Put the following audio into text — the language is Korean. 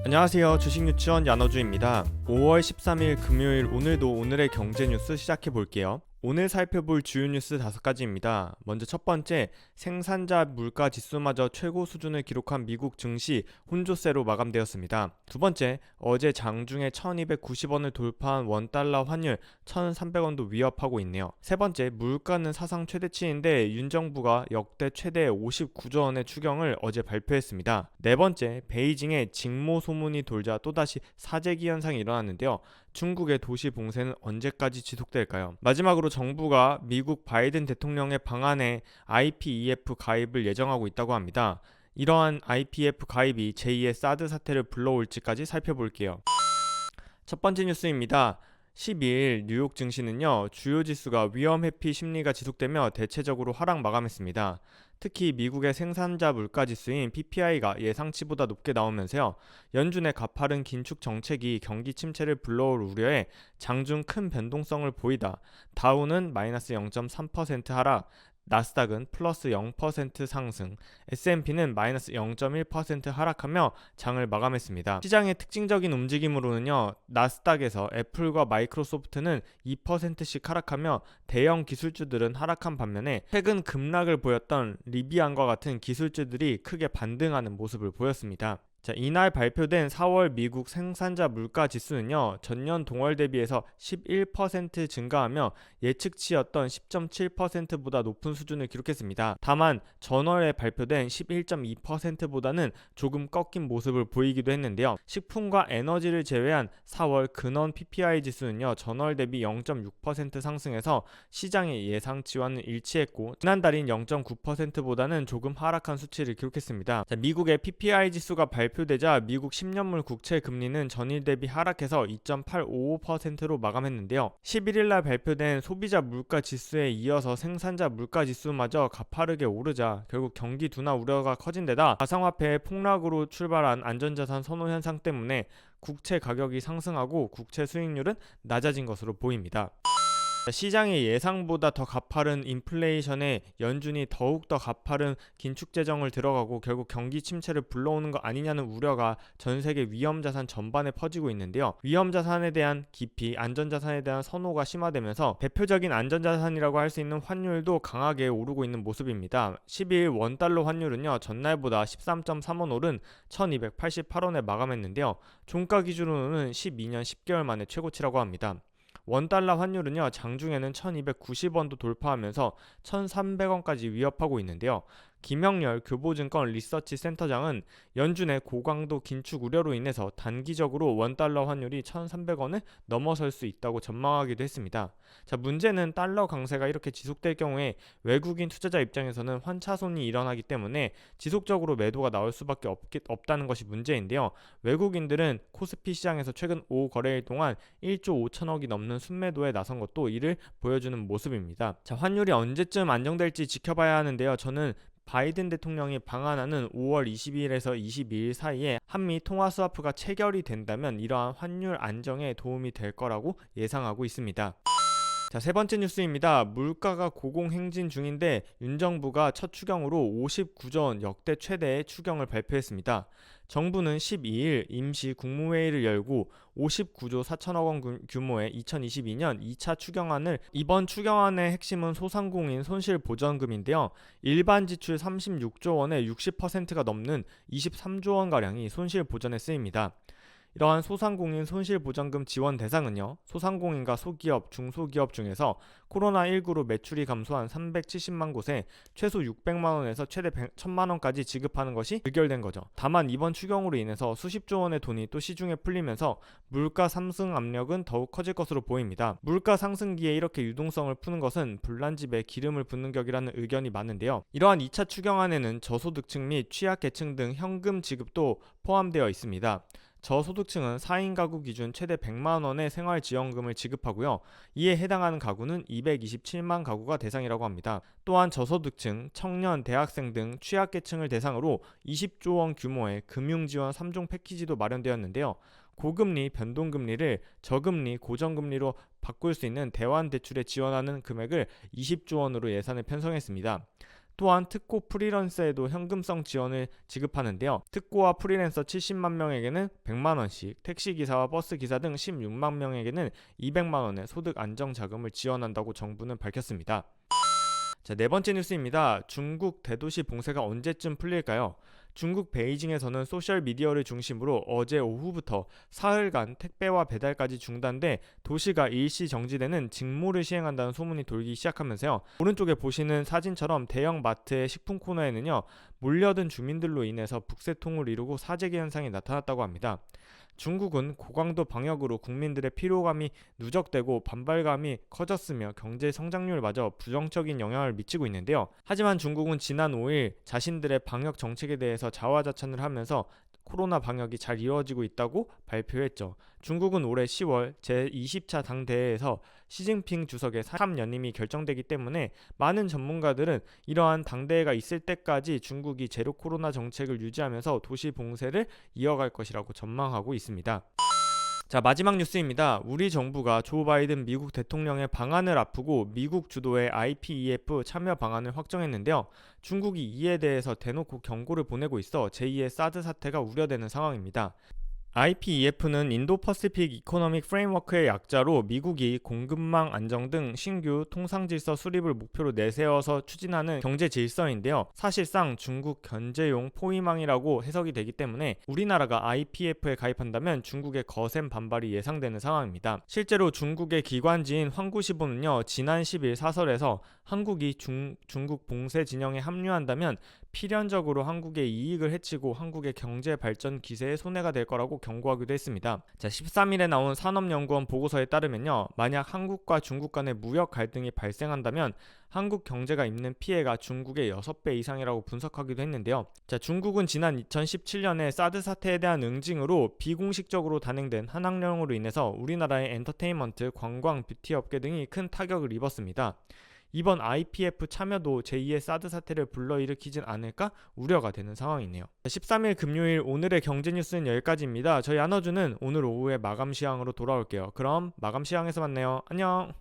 안녕하세요. 주식유치원 야너주입니다. 5월 13일 금요일 오늘도 오늘의 경제 뉴스 시작해 볼게요. 오늘 살펴볼 주요 뉴스 5가지입니다. 먼저 첫 번째, 생산자 물가 지수마저 최고 수준을 기록한 미국 증시 혼조세로 마감되었습니다. 두 번째, 어제 장중에 1290원을 돌파한 원달러 환율 1300원도 위협하고 있네요. 세 번째, 물가는 사상 최대치인데 윤 정부가 역대 최대 59조 원의 추경을 어제 발표했습니다. 네 번째, 베이징에 직모 소문이 돌자 또다시 사재기 현상이 일어났는데요. 중국의 도시 봉쇄는 언제까지 지속될까요? 마지막으로 정부가 미국 바이든 대통령의 방안에 IPEF 가입을 예정하고 있다고 합니다. 이러한 IPEF 가입이 제2의 사드 사태를 불러올지까지 살펴볼게요. 첫 번째 뉴스입니다. 12일 뉴욕 증시는요, 주요 지수가 위험 회피 심리가 지속되며 대체적으로 하락 마감했습니다. 특히 미국의 생산자 물가 지수인 PPI가 예상치보다 높게 나오면서요, 연준의 가파른 긴축 정책이 경기 침체를 불러올 우려에 장중 큰 변동성을 보이다 다우는 마이너스 0.3% 하락, 나스닥은 플러스 0% 상승, S&P는 마이너스 0.1% 하락하며 장을 마감했습니다. 시장의 특징적인 움직임으로는요, 나스닥에서 애플과 마이크로소프트는 2%씩 하락하며 대형 기술주들은 하락한 반면에 최근 급락을 보였던 리비안과 같은 기술주들이 크게 반등하는 모습을 보였습니다. 자, 이날 발표된 4월 미국 생산자 물가 지수는요, 전년 동월 대비해서 11% 증가하며 예측치였던 10.7%보다 높은 수준을 기록했습니다. 다만 전월에 발표된 11.2%보다는 조금 꺾인 모습을 보이기도 했는데요. 식품과 에너지를 제외한 4월 근원 PPI 지수는요, 전월 대비 0.6% 상승해서 시장의 예상치와는 일치했고, 지난달인 0.9%보다는 조금 하락한 수치를 기록했습니다. 자, 미국의 PPI 지수가 발표되자 미국 10년물 국채 금리는 전일 대비 하락해서 2.855%로 마감했는데요. 11일날 발표된 소비자 물가 지수에 이어서 생산자 물가 지수마저 가파르게 오르자 결국 경기 둔화 우려가 커진 데다 가상화폐의 폭락으로 출발한 안전자산 선호 현상 때문에 국채 가격이 상승하고 국채 수익률은 낮아진 것으로 보입니다. 시장의 예상보다 더 가파른 인플레이션에 연준이 더욱더 가파른 긴축 재정을 들어가고 결국 경기 침체를 불러오는 거 아니냐는 우려가 전 세계 위험자산 전반에 퍼지고 있는데요. 위험자산에 대한 기피, 안전자산에 대한 선호가 심화되면서 대표적인 안전자산이라고 할 수 있는 환율도 강하게 오르고 있는 모습입니다. 12일 원달러 환율은요, 전날보다 13.3원 오른 1288원에 마감했는데요. 종가 기준으로는 12년 10개월 만에 최고치라고 합니다. 원달러 환율은요, 장중에는 1290원도 돌파하면서 1300원까지 위협하고 있는데요. 김영렬 교보증권 리서치 센터장은 연준의 고강도 긴축 우려로 인해서 단기적으로 원달러 환율이 1300원을 넘어설 수 있다고 전망하기도 했습니다. 자, 문제는 달러 강세가 이렇게 지속될 경우에 외국인 투자자 입장에서는 환차손이 일어나기 때문에 지속적으로 매도가 나올 수밖에 없다는 것이 문제인데요. 외국인들은 코스피 시장에서 최근 5거래일 동안 1조 5천억이 넘는 순매도에 나선 것도 이를 보여주는 모습입니다. 자, 환율이 언제쯤 안정될지 지켜봐야 하는데요. 저는 바이든 대통령이 방한하는 5월 22일에서 22일 사이에 한미 통화 스와프가 체결이 된다면 이러한 환율 안정에 도움이 될 거라고 예상하고 있습니다. 자, 세 번째 뉴스입니다. 물가가 고공행진 중인데 윤 정부가 첫 추경으로 59조 원 역대 최대의 추경을 발표했습니다. 정부는 12일 임시 국무회의를 열고 59조 4천억 원 규모의 2022년 2차 추경안을, 이번 추경안의 핵심은 소상공인 손실보전금인데요. 일반 지출 36조 원의 60%가 넘는 23조 원가량이 손실보전에 쓰입니다. 이러한 소상공인 손실보전금 지원 대상은요, 소상공인과 소기업, 중소기업 중에서 코로나19로 매출이 감소한 370만 곳에 최소 600만원에서 최대 1000만원까지 지급하는 것이 의결된 거죠. 다만 이번 추경으로 인해서 수십조 원의 돈이 또 시중에 풀리면서 물가 상승 압력은 더욱 커질 것으로 보입니다. 물가 상승기에 이렇게 유동성을 푸는 것은 불난집에 기름을 붓는 격이라는 의견이 많은데요. 이러한 2차 추경안에는 저소득층 및 취약계층 등 현금 지급도 포함되어 있습니다. 저소득층은 4인 가구 기준 최대 100만원의 생활지원금을 지급하고요. 이에 해당하는 가구는 227만 가구가 대상이라고 합니다. 또한 저소득층, 청년, 대학생 등 취약계층을 대상으로 20조 원 규모의 금융지원 3종 패키지도 마련되었는데요. 고금리, 변동금리를 저금리, 고정금리로 바꿀 수 있는 대환대출에 지원하는 금액을 20조 원으로 예산을 편성했습니다. 또한 특고 프리랜서에도 현금성 지원을 지급하는데요. 특고와 프리랜서 70만 명에게는 100만 원씩, 택시기사와 버스기사 등 16만 명에게는 200만 원의 소득 안정 자금을 지원한다고 정부는 밝혔습니다. 자, 네 번째 뉴스입니다. 중국 대도시 봉쇄가 언제쯤 풀릴까요? 중국 베이징에서는 소셜미디어를 중심으로 어제 오후부터 사흘간 택배와 배달까지 중단돼 도시가 일시 정지되는 직무를 시행한다는 소문이 돌기 시작하면서요. 오른쪽에 보시는 사진처럼 대형 마트의 식품 코너에는요, 몰려든 주민들로 인해서 북새통을 이루고 사재기 현상이 나타났다고 합니다. 중국은 고강도 방역으로 국민들의 피로감이 누적되고 반발감이 커졌으며 경제 성장률마저 부정적인 영향을 미치고 있는데요. 하지만 중국은 지난 5일 자신들의 방역 정책에 대해서 자화자찬을 하면서 코로나 방역이 잘 이루어지고 있다고 발표했죠. 중국은 올해 10월 제20차 당대회에서 시진핑 주석의 3연임이 결정되기 때문에 많은 전문가들은 이러한 당대회가 있을 때까지 중국이 제로 코로나 정책을 유지하면서 도시 봉쇄를 이어갈 것이라고 전망하고 있습니다. 자, 마지막 뉴스입니다. 우리 정부가 조 바이든 미국 대통령의 방안을 앞두고 미국 주도의 IPEF 참여 방안을 확정했는데요. 중국이 이에 대해서 대놓고 경고를 보내고 있어 제2의 사드 사태가 우려되는 상황입니다. IPEF는 인도-퍼시픽 이코노믹 프레임워크의 약자로 미국이 공급망 안정 등 신규 통상질서 수립을 목표로 내세워서 추진하는 경제 질서인데요. 사실상 중국 견제용 포위망이라고 해석이 되기 때문에 우리나라가 IPEF에 가입한다면 중국의 거센 반발이 예상되는 상황입니다. 실제로 중국의 기관지인 환구시보는요, 지난 10일 사설에서 한국이 중국 봉쇄 진영에 합류한다면 필연적으로 한국의 이익을 해치고 한국의 경제 발전 기세에 손해가 될 거라고 경고하기도 했습니다. 자, 13일에 나온 산업연구원 보고서에 따르면요, 만약 한국과 중국 간의 무역 갈등이 발생한다면 한국 경제가 입는 피해가 중국의 6배 이상이라고 분석하기도 했는데요. 자, 중국은 지난 2017년에 사드 사태에 대한 응징으로 비공식적으로 단행된 한학령으로 인해서 우리나라의 엔터테인먼트, 관광, 뷰티 업계 등이 큰 타격을 입었습니다. 이번 IPEF 참여도 제2의 사드 사태를 불러일으키진 않을까 우려가 되는 상황이네요. 13일 금요일 오늘의 경제 뉴스는 여기까지입니다. 저희 안어주는 오늘 오후에 마감 시황으로 돌아올게요. 그럼 마감 시황에서 만나요. 안녕.